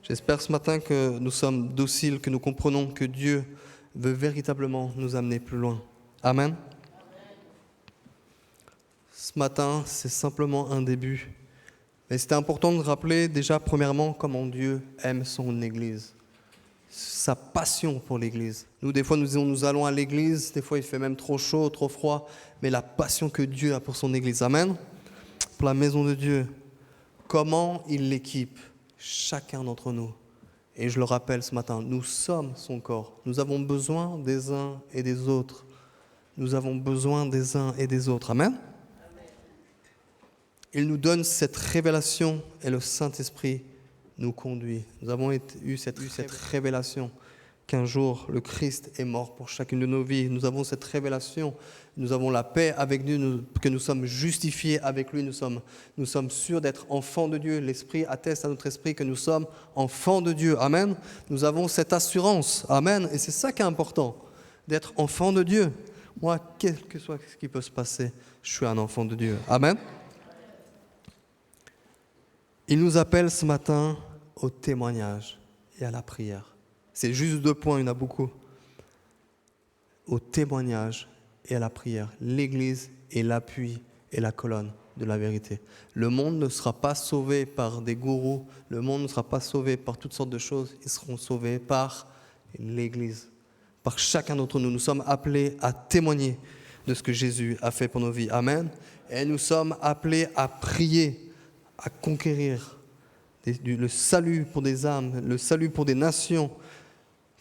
J'espère ce matin que nous sommes dociles, que nous comprenons que Dieu veut véritablement nous amener plus loin. Amen. Ce matin, c'est simplement un début. Mais c'était important de rappeler déjà, premièrement, comment Dieu aime son Église. Sa passion pour l'Église. Nous, des fois, nous disons, nous allons à l'Église. Des fois, il fait même trop chaud, trop froid. Mais la passion que Dieu a pour son Église. Amen. pour la maison de Dieu, comment il l'équipe, chacun d'entre nous. Et je le rappelle ce matin, nous sommes son corps. Nous avons besoin des uns et des autres. Nous avons besoin des uns et des autres. Amen. Il nous donne cette révélation et le Saint-Esprit nous conduit. Nous avons eu cette révélation qu'un jour le Christ est mort pour chacune de nos vies. Nous avons cette révélation, nous avons la paix avec Dieu, que nous sommes justifiés avec lui, nous sommes sûrs d'être enfants de Dieu. L'Esprit atteste à notre esprit que nous sommes enfants de Dieu. Amen. Nous avons cette assurance. Amen. Et c'est ça qui est important, d'être enfant de Dieu. Moi, quel que soit ce qui peut se passer, je suis un enfant de Dieu. Amen. Il nous appelle ce matin au témoignage et à la prière. C'est juste 2 points, il y en a beaucoup. Au témoignage et à la prière. L'Église est l'appui et la colonne de la vérité. Le monde ne sera pas sauvé par des gourous, le monde ne sera pas sauvé par toutes sortes de choses, ils seront sauvés par l'Église, par chacun d'entre nous. Nous sommes appelés à témoigner de ce que Jésus a fait pour nos vies. Amen. Et nous sommes appelés à prier, à conquérir le salut pour des âmes, le salut pour des nations,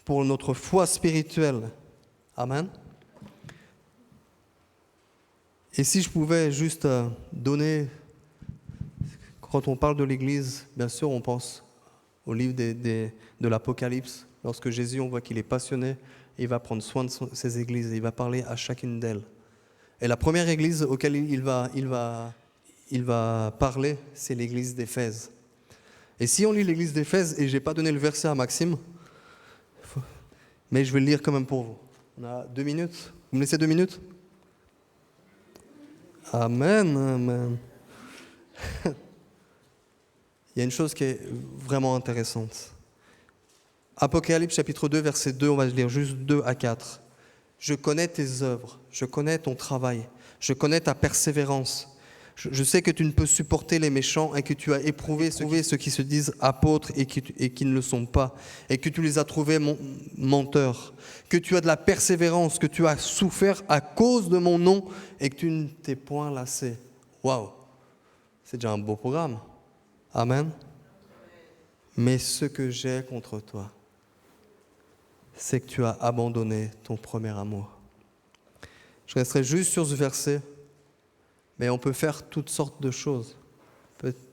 pour notre foi spirituelle. Amen. Et si je pouvais juste donner, quand on parle de l'Église, bien sûr on pense au livre de l'Apocalypse, lorsque Jésus, on voit qu'il est passionné, il va prendre soin de ses églises, et il va parler à chacune d'elles. Et la première église auquel il va parler, c'est l'église d'Éphèse. Et si on lit l'église d'Éphèse, et je n'ai pas donné le verset à Maxime, mais je vais le lire quand même pour vous. On a 2 minutes. Vous me laissez 2 minutes ? Amen, amen. Il y a une chose qui est vraiment intéressante. Apocalypse chapitre 2, verset 2, on va lire juste 2 à 4. Je connais tes œuvres, je connais ton travail, je connais ta persévérance. Je sais que tu ne peux supporter les méchants et que tu as éprouvé ceux qui se disent apôtres et qui ne le sont pas, et que tu les as trouvés menteurs, que tu as de la persévérance, que tu as souffert à cause de mon nom et que tu ne t'es point lassé. Waouh, c'est déjà un beau programme. Amen. Mais ce que j'ai contre toi, c'est que tu as abandonné ton premier amour. Je resterai juste sur ce verset. Mais on peut faire toutes sortes de choses,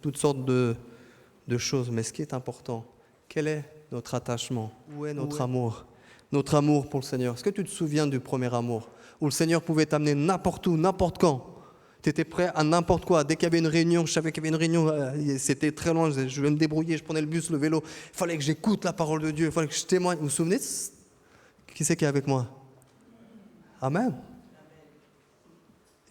toutes sortes de choses. Mais ce qui est important, quel est notre attachement ? Où est notre amour ? Notre amour pour le Seigneur. Est-ce que tu te souviens du premier amour, où le Seigneur pouvait t'amener n'importe où, n'importe quand ? Tu étais prêt à n'importe quoi. Dès qu'il y avait une réunion, je savais qu'il y avait une réunion, c'était très loin, je vais me débrouiller, je prenais le bus, le vélo. Il fallait que j'écoute la parole de Dieu, il fallait que je témoigne. Vous vous souvenez ? Qui c'est qui est avec moi ? Amen.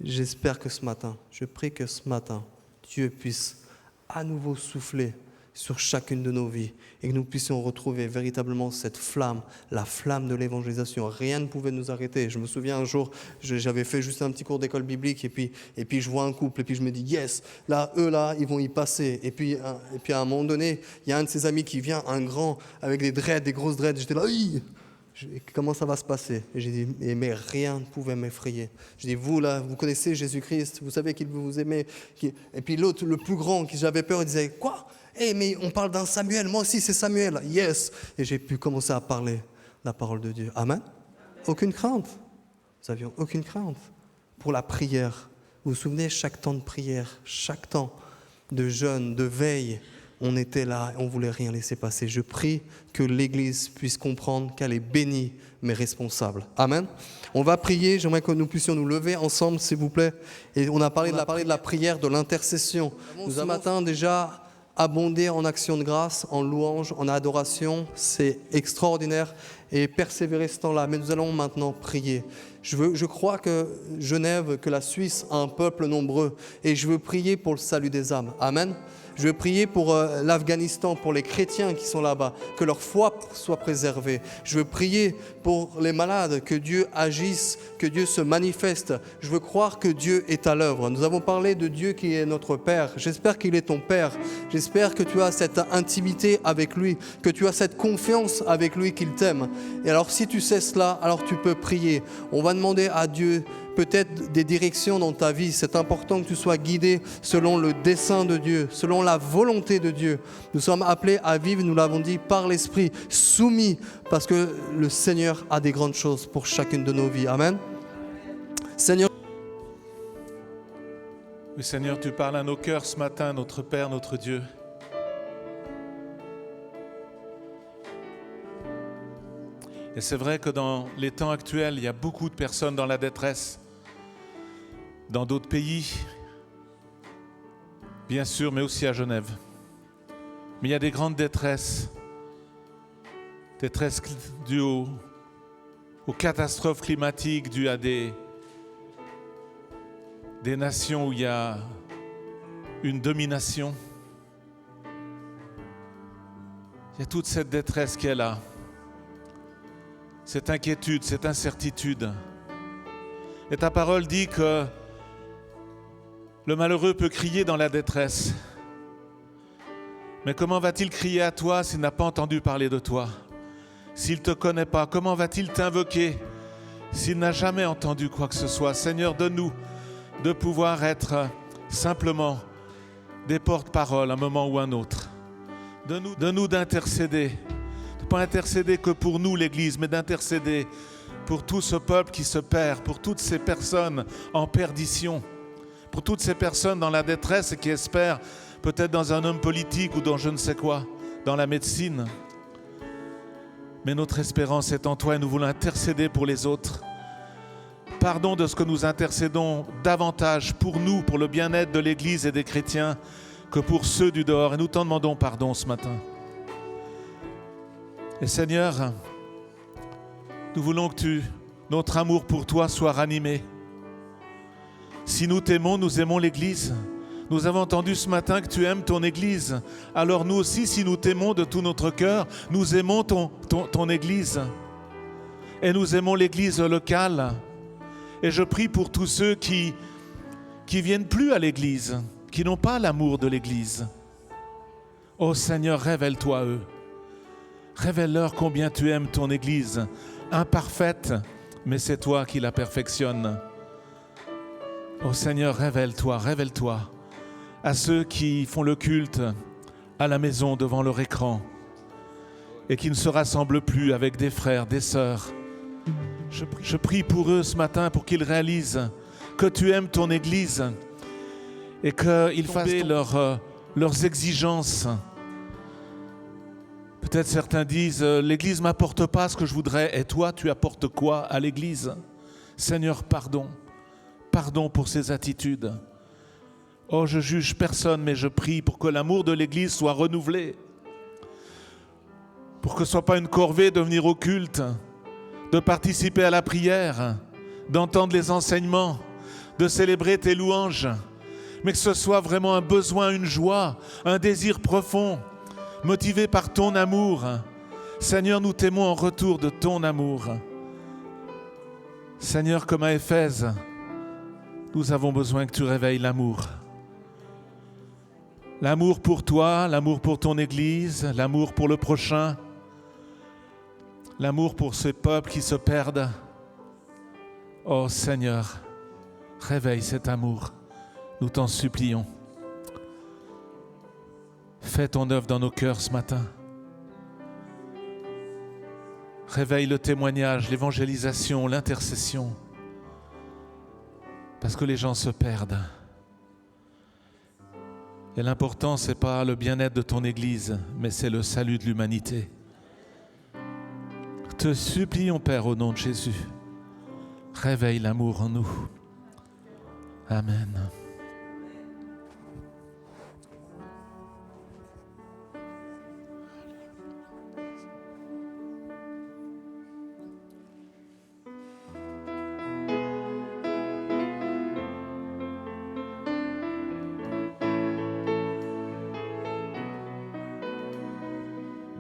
J'espère que ce matin, je prie que ce matin, Dieu puisse à nouveau souffler sur chacune de nos vies et que nous puissions retrouver véritablement cette flamme, la flamme de l'évangélisation. Rien ne pouvait nous arrêter. Je me souviens un jour, j'avais fait juste un petit cours d'école biblique et puis je vois un couple et puis je me dis yes, là, eux là, ils vont y passer. Et puis à un moment donné, il y a un de ses amis qui vient, un grand, avec des dreads, des grosses dreads. J'étais là, comment ça va se passer ? Et j'ai dit, mais rien ne pouvait m'effrayer. J'ai dit, vous là, vous connaissez Jésus-Christ, vous savez qu'il veut vous aimer. Et puis l'autre, le plus grand, qui j'avais peur, il disait, quoi ? Mais on parle d'un Samuel, moi aussi c'est Samuel. Yes. Et j'ai pu commencer à parler la parole de Dieu. Amen. Aucune crainte. Nous n'avions aucune crainte pour la prière. Vous vous souvenez, chaque temps de prière, chaque temps de jeûne, de veille, on était là et on ne voulait rien laisser passer. Je prie que l'Église puisse comprendre qu'elle est bénie, mais responsable. Amen. On va prier. J'aimerais que nous puissions nous lever ensemble, s'il vous plaît. Et on a parlé de la prière, de l'intercession. Nous avons ce matin déjà abondé en action de grâce, en louange, en adoration. C'est extraordinaire. Et persévérer ce temps-là. Mais nous allons maintenant prier. Je crois que Genève, que la Suisse a un peuple nombreux. Et je veux prier pour le salut des âmes. Amen. Je veux prier pour l'Afghanistan, pour les chrétiens qui sont là-bas, que leur foi soit préservée. Je veux prier pour les malades, que Dieu agisse, que Dieu se manifeste. Je veux croire que Dieu est à l'œuvre. Nous avons parlé de Dieu qui est notre Père. J'espère qu'il est ton Père. J'espère que tu as cette intimité avec lui, que tu as cette confiance avec lui qu'il t'aime. Et alors si tu sais cela, alors tu peux prier. On va demander à Dieu, peut-être des directions dans ta vie. C'est important que tu sois guidé selon le dessein de Dieu, selon la volonté de Dieu. Nous sommes appelés à vivre, nous l'avons dit, par l'Esprit, soumis, parce que le Seigneur a des grandes choses pour chacune de nos vies. Amen. Seigneur, oui, Seigneur, tu parles à nos cœurs ce matin, notre Père, notre Dieu. Et c'est vrai que dans les temps actuels, il y a beaucoup de personnes dans la détresse, dans d'autres pays, bien sûr, mais aussi à Genève. Mais il y a des grandes détresses dues aux catastrophes climatiques, dues à des nations où il y a une domination. Il y a toute cette détresse qui est là, cette inquiétude, cette incertitude. Et ta parole dit que le malheureux peut crier dans la détresse. Mais comment va-t-il crier à toi s'il n'a pas entendu parler de toi? S'il ne te connaît pas, comment va-t-il t'invoquer s'il n'a jamais entendu quoi que ce soit? Seigneur, donne-nous de pouvoir être simplement des porte-paroles à un moment ou un autre. Donne-nous d'intercéder, de ne pas intercéder que pour nous, l'Église, mais d'intercéder pour tout ce peuple qui se perd, pour toutes ces personnes en perdition, pour toutes ces personnes dans la détresse et qui espèrent peut-être dans un homme politique ou dans je ne sais quoi, dans la médecine. Mais notre espérance est en toi et nous voulons intercéder pour les autres. Pardon de ce que nous intercédons davantage pour nous, pour le bien-être de l'Église et des chrétiens, que pour ceux du dehors. Et nous t'en demandons pardon ce matin. Et Seigneur, nous voulons que notre amour pour toi soit ranimé. Si nous t'aimons, nous aimons l'Église. Nous avons entendu ce matin que tu aimes ton Église. Alors nous aussi, si nous t'aimons de tout notre cœur, nous aimons ton Église. Et nous aimons l'Église locale. Et je prie pour tous ceux qui viennent plus à l'Église, qui n'ont pas l'amour de l'Église. Oh Seigneur, révèle-toi à eux. Révèle-leur combien tu aimes ton Église, imparfaite, mais c'est toi qui la perfectionne. Oh Seigneur, révèle-toi à ceux qui font le culte à la maison devant leur écran et qui ne se rassemblent plus avec des frères, des sœurs. Je prie pour eux ce matin pour qu'ils réalisent que tu aimes ton Église et qu'ils fassent leurs exigences. Peut-être certains disent « l'Église ne m'apporte pas ce que je voudrais » et toi, tu apportes quoi à l'Église? Seigneur, pardon. Pardon pour ces attitudes. Oh, je juge personne, mais je prie pour que l'amour de l'Église soit renouvelé. Pour que ce ne soit pas une corvée de venir au culte, de participer à la prière, d'entendre les enseignements, de célébrer tes louanges, mais que ce soit vraiment un besoin, une joie, un désir profond, motivé par ton amour. Seigneur, nous t'aimons en retour de ton amour. Seigneur, comme à Éphèse, nous avons besoin que tu réveilles l'amour. L'amour pour toi, l'amour pour ton Église, l'amour pour le prochain, l'amour pour ces peuples qui se perdent. Oh Seigneur, réveille cet amour, nous t'en supplions. Fais ton œuvre dans nos cœurs ce matin. Réveille le témoignage, l'évangélisation, l'intercession. Parce que les gens se perdent. Et l'important, ce n'est pas le bien-être de ton Église, mais c'est le salut de l'humanité. Te supplions, Père, au nom de Jésus. Réveille l'amour en nous. Amen.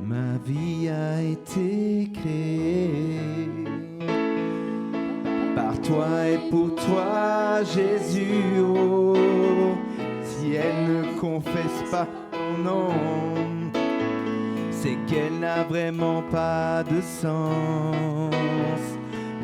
Ma vie a été créée par toi et pour toi, Jésus. Oh, si elle ne confesse pas ton nom, c'est qu'elle n'a vraiment pas de sens.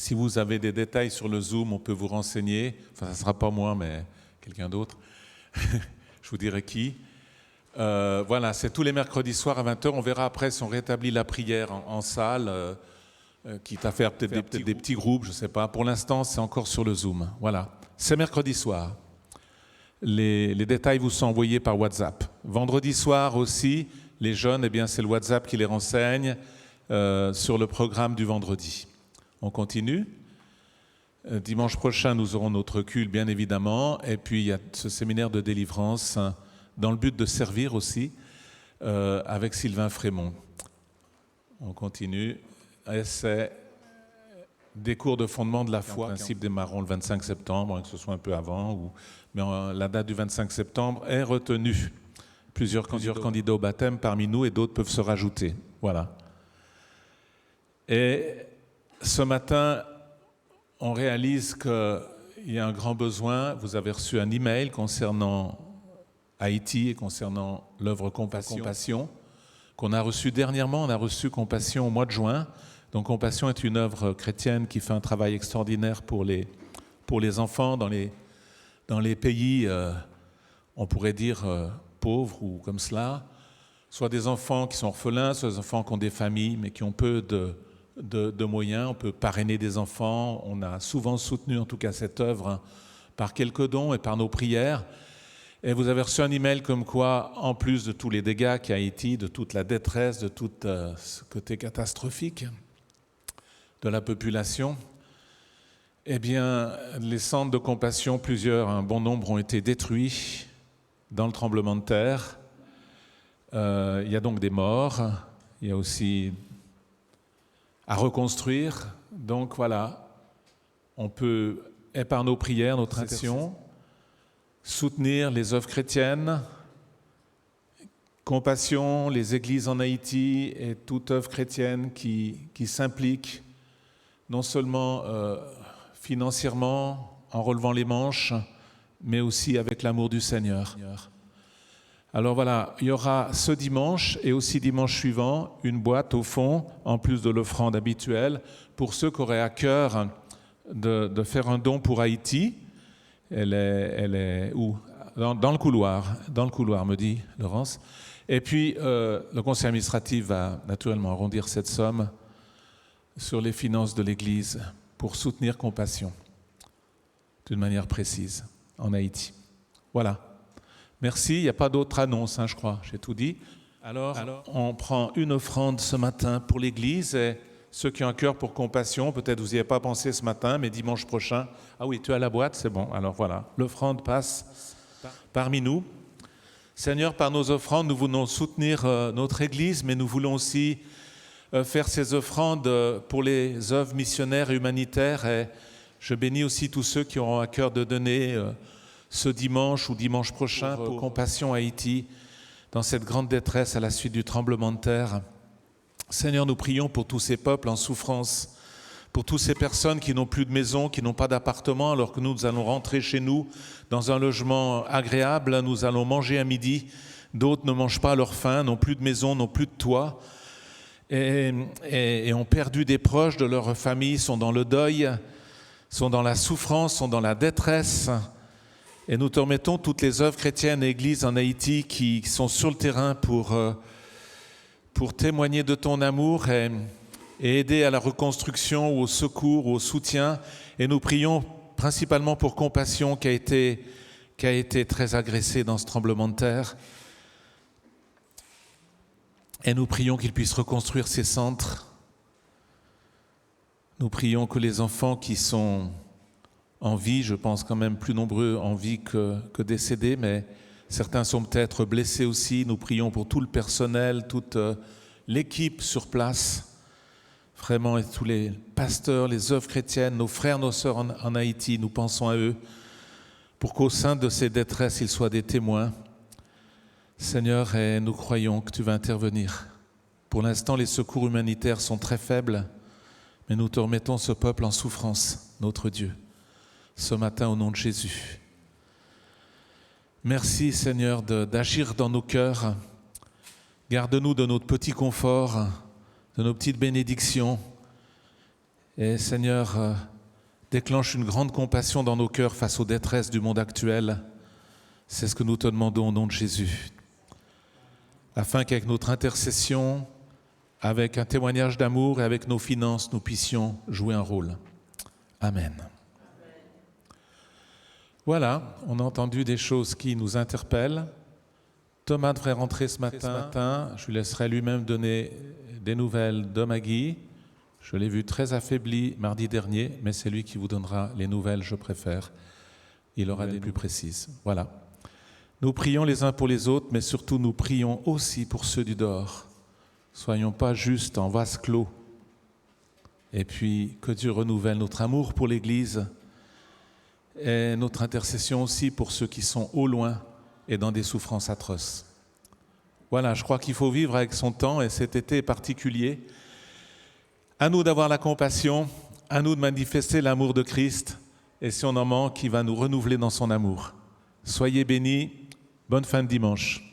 Si vous avez des détails sur le Zoom, on peut vous renseigner. Enfin, ça ne sera pas moi, mais quelqu'un d'autre. Je vous dirai qui. Voilà, c'est tous les mercredis soirs à 20h. On verra après si on rétablit la prière en salle, quitte à faire peut-être des petits groupes, je ne sais pas. Pour l'instant, c'est encore sur le Zoom. Voilà, c'est mercredi soir. Les détails vous sont envoyés par WhatsApp. Vendredi soir aussi, les jeunes, eh bien, c'est le WhatsApp qui les renseigne sur le programme du vendredi. On continue. Dimanche prochain, nous aurons notre culte, bien évidemment. Et puis, il y a ce séminaire de délivrance dans le but de servir aussi avec Sylvain Frémont. On continue. Et c'est des cours de fondement de la foi. En principe, démarreront le 25 septembre, que ce soit un peu avant. Mais la date du 25 septembre est retenue. Plusieurs candidats au baptême parmi nous et d'autres peuvent se rajouter. Voilà. Et ce matin, on réalise qu'il y a un grand besoin. Vous avez reçu un email concernant Haïti et concernant l'œuvre Compassion qu'on a reçu dernièrement. On a reçu Compassion au mois de juin. Donc Compassion est une œuvre chrétienne qui fait un travail extraordinaire pour les enfants dans les pays, on pourrait dire, pauvres ou comme cela. Soit des enfants qui sont orphelins, soit des enfants qui ont des familles mais qui ont peu de moyens. On peut parrainer des enfants. On a souvent soutenu en tout cas cette œuvre par quelques dons et par nos prières. Et vous avez reçu un email comme quoi, en plus de tous les dégâts qu'il y a à Haïti, de toute la détresse, de tout ce côté catastrophique de la population, eh bien, les centres de compassion, un bon nombre ont été détruits dans le tremblement de terre. Il y a donc des morts. Il y a aussi à reconstruire. Donc voilà, on peut, et par nos prières, notre intention, soutenir les œuvres chrétiennes, Compassion, les églises en Haïti et toute œuvre chrétienne qui s'implique non seulement financièrement, en relevant les manches, mais aussi avec l'amour du Seigneur. Alors voilà, il y aura ce dimanche et aussi dimanche suivant une boîte au fond, en plus de l'offrande habituelle, pour ceux qui auraient à cœur de faire un don pour Haïti. Elle est où ? Dans le couloir, me dit Laurence. Et puis, le conseil administratif va naturellement arrondir cette somme sur les finances de l'Église pour soutenir Compassion d'une manière précise en Haïti. Voilà. Merci. Il n'y a pas d'autres annonces, je crois. J'ai tout dit. Alors, on prend une offrande ce matin pour l'Église et ceux qui ont un cœur pour Compassion, peut-être vous n'y avez pas pensé ce matin, mais dimanche prochain, ah oui, tu as la boîte, c'est bon. Alors voilà, l'offrande passe parmi nous. Seigneur, par nos offrandes, nous voulons soutenir notre Église, mais nous voulons aussi faire ces offrandes pour les œuvres missionnaires et humanitaires. Et je bénis aussi tous ceux qui auront à cœur de donner ce dimanche ou dimanche prochain pour Compassion Haïti, dans cette grande détresse à la suite du tremblement de terre. Seigneur, nous prions pour tous ces peuples en souffrance, pour toutes ces personnes qui n'ont plus de maison, qui n'ont pas d'appartement, alors que nous allons rentrer chez nous dans un logement agréable, nous allons manger à midi, d'autres ne mangent pas à leur faim, n'ont plus de maison, n'ont plus de toit, et ont perdu des proches de leur famille, sont dans le deuil, sont dans la souffrance, sont dans la détresse. Et nous te remettons toutes les œuvres chrétiennes et églises en Haïti qui sont sur le terrain pour témoigner de ton amour et aider à la reconstruction, ou au secours, ou au soutien. Et nous prions principalement pour Compassion qui a été très agressée dans ce tremblement de terre. Et nous prions qu'il puisse reconstruire ces centres. Nous prions que les enfants qui sont en vie, je pense quand même plus nombreux en vie que décédés, mais certains sont peut-être blessés aussi. Nous prions pour tout le personnel, toute l'équipe sur place, vraiment, et tous les pasteurs, les œuvres chrétiennes, nos frères, nos sœurs en Haïti, nous pensons à eux, pour qu'au sein de ces détresses, ils soient des témoins. Seigneur, et nous croyons que tu vas intervenir. Pour l'instant, les secours humanitaires sont très faibles, mais nous te remettons ce peuple en souffrance, notre Dieu, ce matin au nom de Jésus. Merci, Seigneur, d'agir dans nos cœurs. Garde-nous de notre petit confort, de nos petites bénédictions, Et Seigneur, déclenche une grande compassion dans nos cœurs face aux détresses du monde actuel. C'est ce que nous te demandons au nom de Jésus. Afin qu'avec notre intercession, avec un témoignage d'amour et avec nos finances, nous puissions jouer un rôle. Amen. Voilà, on a entendu des choses qui nous interpellent. Thomas devrait rentrer ce matin. Je lui laisserai lui-même donner des nouvelles de Maggie. Je l'ai vu très affaibli mardi dernier, mais c'est lui qui vous donnera les nouvelles, je préfère. Il aura des plus précises. Voilà. Nous prions les uns pour les autres, mais surtout nous prions aussi pour ceux du dehors. Soyons pas juste en vase clos. Et puis que Dieu renouvelle notre amour pour l'Église et notre intercession aussi pour ceux qui sont au loin et dans des souffrances atroces. Voilà, je crois qu'il faut vivre avec son temps et cet été est particulier. À nous d'avoir la compassion, à nous de manifester l'amour de Christ et si on en manque, il va nous renouveler dans son amour. Soyez bénis, bonne fin de dimanche.